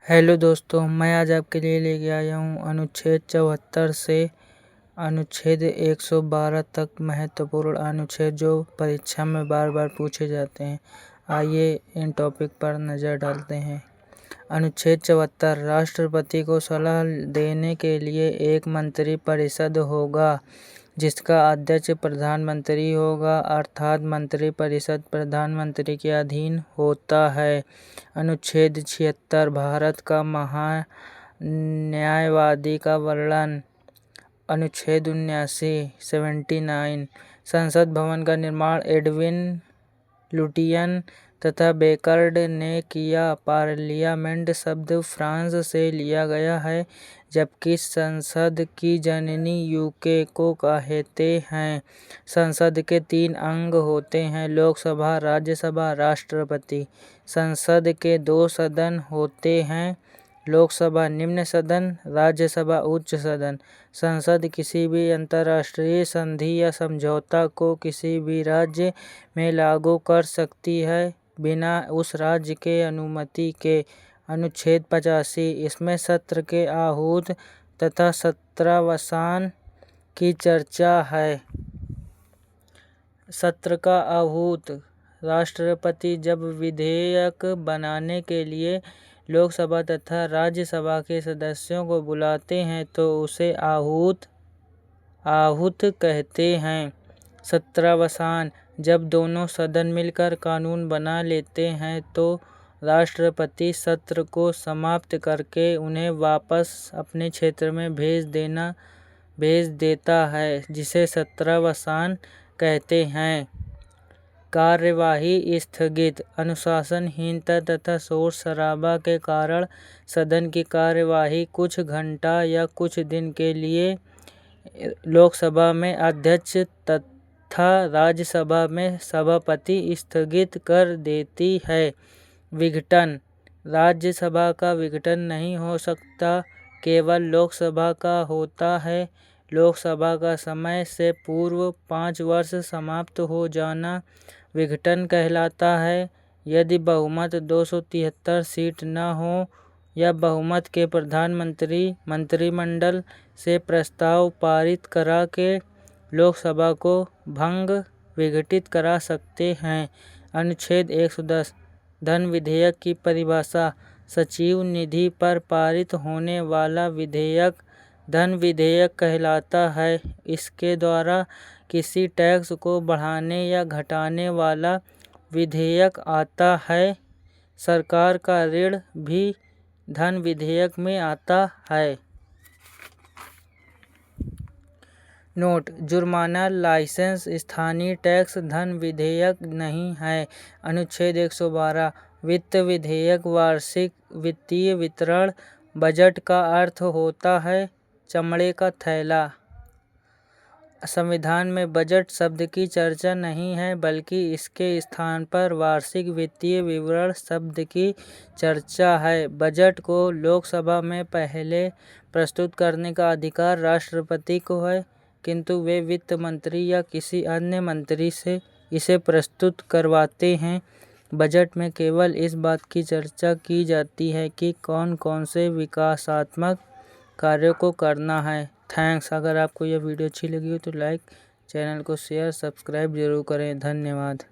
Hello दोस्तों, मैं आज आपके लिए लेके आया हूँ अनुच्छेद 74 से अनुच्छेद 112 तक महत्वपूर्ण अनुच्छेद जो परीक्षा में बार बार पूछे जाते हैं। आइए इन टॉपिक पर नज़र डालते हैं। अनुच्छेद 74 राष्ट्रपति को सलाह देने के लिए एक मंत्री परिषद होगा जिसका अध्यक्ष प्रधानमंत्री होगा, अर्थात मंत्री परिषद प्रधानमंत्री के अधीन होता है। अनुच्छेद 76 भारत का महान्यायवादी का वर्णन। अनुच्छेद 79 संसद भवन का निर्माण एडविन लुटियन तथा बेकर्ड ने किया। पार्लियामेंट शब्द फ्रांस से लिया गया है, जबकि संसद की जननी यूके को कहते हैं। संसद के 3 अंग होते हैं: लोकसभा, राज्यसभा, राष्ट्रपति। संसद के 2 सदन होते हैं: लोकसभा निम्न सदन, राज्यसभा उच्च सदन। संसद किसी भी अंतर्राष्ट्रीय संधि या समझौता को किसी भी राज्य में लागू कर सकती है बिना उस राज्य के अनुमति के। अनुच्छेद 85 इसमें सत्र के आहूत तथा सत्रावसान की चर्चा है। सत्र का आहूत: राष्ट्रपति जब विधेयक बनाने के लिए लोकसभा तथा राज्यसभा के सदस्यों को बुलाते हैं तो उसे आहूत कहते हैं। सत्रावसान: जब दोनों सदन मिलकर कानून बना लेते हैं तो राष्ट्रपति सत्र को समाप्त करके उन्हें वापस अपने क्षेत्र में भेज देता है, जिसे सत्रावसान कहते हैं। कार्यवाही स्थगित: अनुशासनहीनता तथा शोर शराबा के कारण सदन की कार्यवाही कुछ घंटा या कुछ दिन के लिए लोकसभा में अध्यक्ष तथा राज्यसभा में सभापति स्थगित कर देती है। विघटन: राज्यसभा का विघटन नहीं हो सकता, केवल लोकसभा का होता है। लोकसभा का समय से पूर्व 5 वर्ष समाप्त हो जाना विघटन कहलाता है। यदि बहुमत 273 सीट न हो या बहुमत के प्रधानमंत्री मंत्रिमंडल से प्रस्ताव पारित करा के लोकसभा को विघटित करा सकते हैं। अनुच्छेद 110 धन विधेयक की परिभाषा: सचिव निधि पर पारित होने वाला विधेयक धन विधेयक कहलाता है। इसके द्वारा किसी टैक्स को बढ़ाने या घटाने वाला विधेयक आता है। सरकार का ऋण भी धन विधेयक में आता है। नोट: जुर्माना, लाइसेंस, स्थानीय टैक्स धन विधेयक नहीं है। अनुच्छेद 112 वित्त विधेयक वार्षिक वित्तीय विवरण। बजट का अर्थ होता है चमड़े का थैला। संविधान में बजट शब्द की चर्चा नहीं है, बल्कि इसके स्थान पर वार्षिक वित्तीय विवरण शब्द की चर्चा है। बजट को लोकसभा में पहले प्रस्तुत करने का अधिकार राष्ट्रपति को है, किंतु वे वित्त मंत्री या किसी अन्य मंत्री से इसे प्रस्तुत करवाते हैं। बजट में केवल इस बात की चर्चा की जाती है कि कौन कौन से विकासात्मक कार्यों को करना है। थैंक्स। अगर आपको यह वीडियो अच्छी लगी हो तो लाइक, चैनल को शेयर, सब्सक्राइब जरूर करें। धन्यवाद।